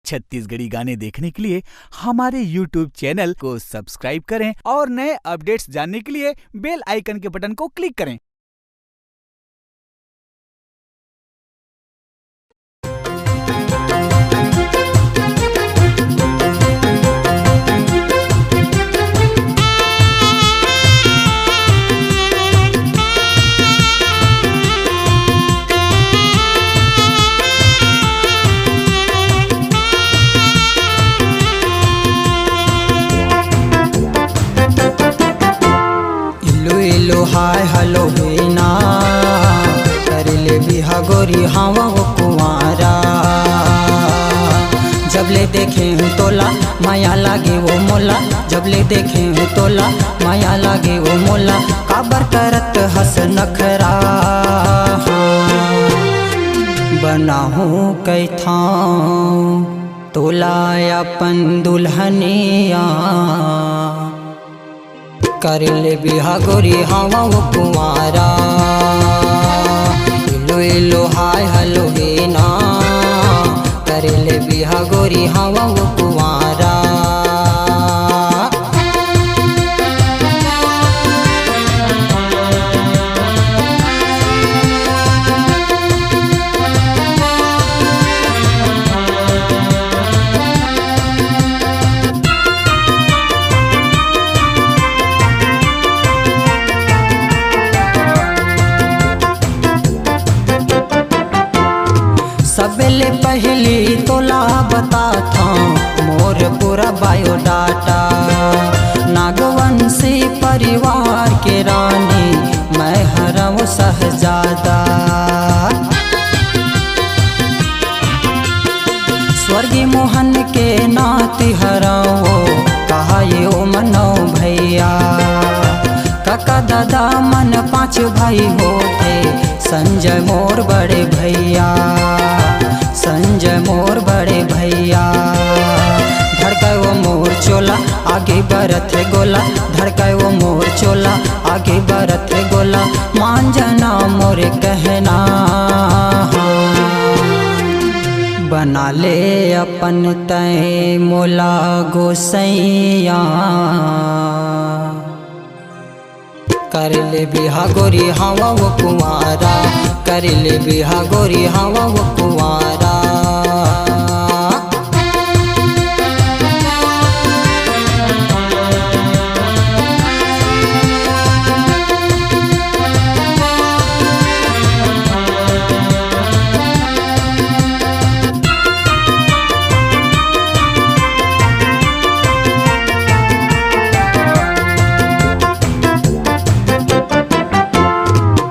छत्तीसगढ़ी गाने देखने के लिए हमारे YouTube चैनल को सब्सक्राइब करें और नए अपडेट्स जानने के लिए बेल आइकन के बटन को क्लिक करें। हाय हेलो बेना कर ले बिहा गोरी हवा वो कुंवारा, जब ले देखे तोला माया लागे वो मोला, जब ले देखे तोला माया लागे वो मोला, काबर करत हस नखरा बनाहूँ कैथा तोला अपन दुल्हनिया, कर ले बिहा गोरी हवा वो कुंवारा, इलो इलो हाय हेलो बेना कर ले बिहा गोरी हवा वो कुंवारा। सबले पहली तोला बता था मोर पूरा बायोडाटा, नागवंशी परिवार के रानी मैं हरऊँ सहजादा, स्वर्गीय मोहन के नाती हराओ कहा ये ओ मनो भैया, काका दादा मन 5 भाई होते, संजय मोर बड़े भैया, संजय मोर बड़े भैया, धड़का वो मोर चोला आगे बरत है गोला, धड़का वो मोर चोला आगे बरत है गोला, मान जाना मोर कहना बना ले अपन तय मोला गोसैया, कर ले बिहा गोरी हवा वो कुंवारा, कर ले बिहा गोरी हवा वो कुंवारा।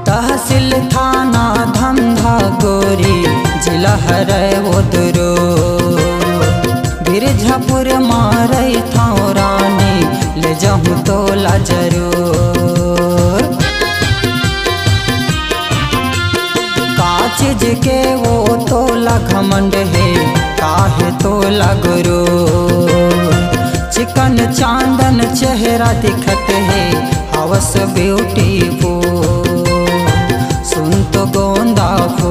तहसील थाना धमधा गोरी जिला हरै उधरो, बिरझापुर मारई था रानी ले जाऊँ तोला जरूर, काचिज के वो तोला घमंड है काहे तोला गुरु, चिकन चांदन चेहरा दिखत है हवस ब्यूटीफुल, सुन तो गोंदा फो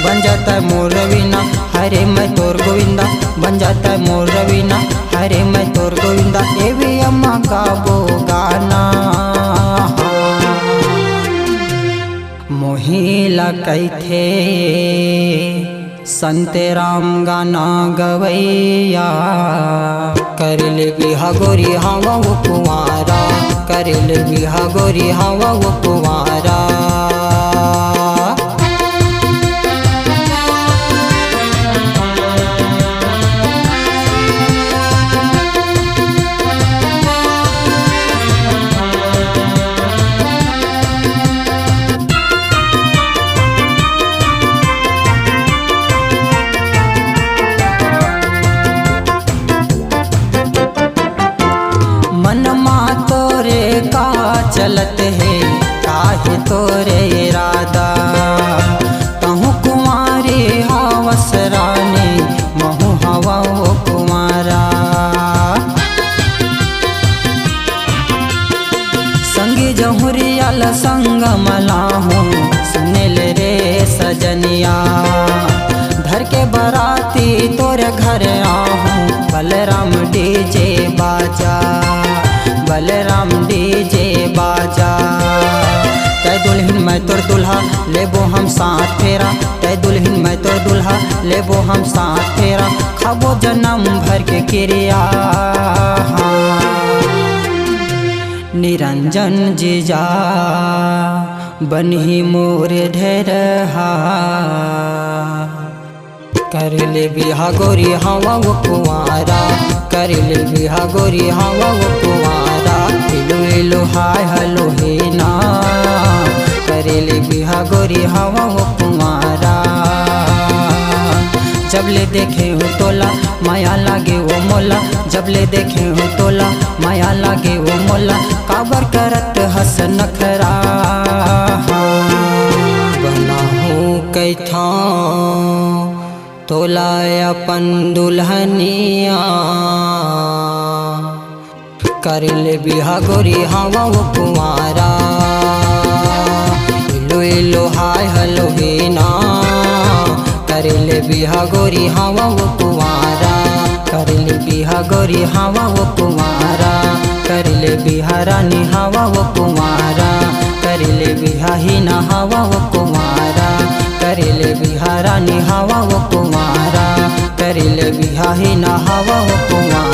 बन जाता है मोर रवीना, हरे मैं तोर गोविंदा बन जाता है मोर रवीना, हरे मैं तोर गोविंदा, ए भी अम्मा का वो गाना मोहिला कैथे संते राम गाना गवैया, कर ले बिहा गोरी हवा वो कुंवारा, कर ले बिहा गोरी हवा वो कुंवारा। मनमा तोरे का चलत है काहे तोरे इरादा, कहूँ कुंवारी हवस रानी महू हवा वो कुंवारा, संगी जहुरियाल संग मलाहूँ सुनिल रे सजनिया, धर के बराती कर आहूँ बलराम डीजे बाजा, बलराम डीजे बाजा। तै दुल्हन मैं तोर दुल्हा लेबो हम साथ फेरा, तै दुल्हन मैं तोर दुल्हा लेबो हम साथ फेरा, खाबो जन्म भर के क्रिया। निरंजन जीजा बनही मोर ढेरहा, कर ले बिहा गोरी हवा वो कुंवारा, कर ले बिहा गोरी हवा वो कुंवारा। इलो इलो हाय हलो हे ना, कर ले बिहा गोरी हवा वो कुंवारा। जब ले देखे हो तोला माया लागे वो मोला, जब ले देखे हो तोला माया लागे वो मोला, काबर करत हस नखरा। बना हूँ कैथा तोला अपन दुल्हनिया, कर ले बिहा गोरी हवा वो कुंवारा। इलो इलो हाय हलो हे ना, कर ले बिहा गोरी हवा वो कुंवारा, कर ले बिहा गोरी हवा वो कुंवारा, कर ले बिहा रानी हवा वो कुंवारा, कर ले बिहा ही ना हवा वो कुंवारा, कर ले बिहा रानी हवा वो कुंवारा, कर ले बिहा ही ना हवा वो कुंवारा।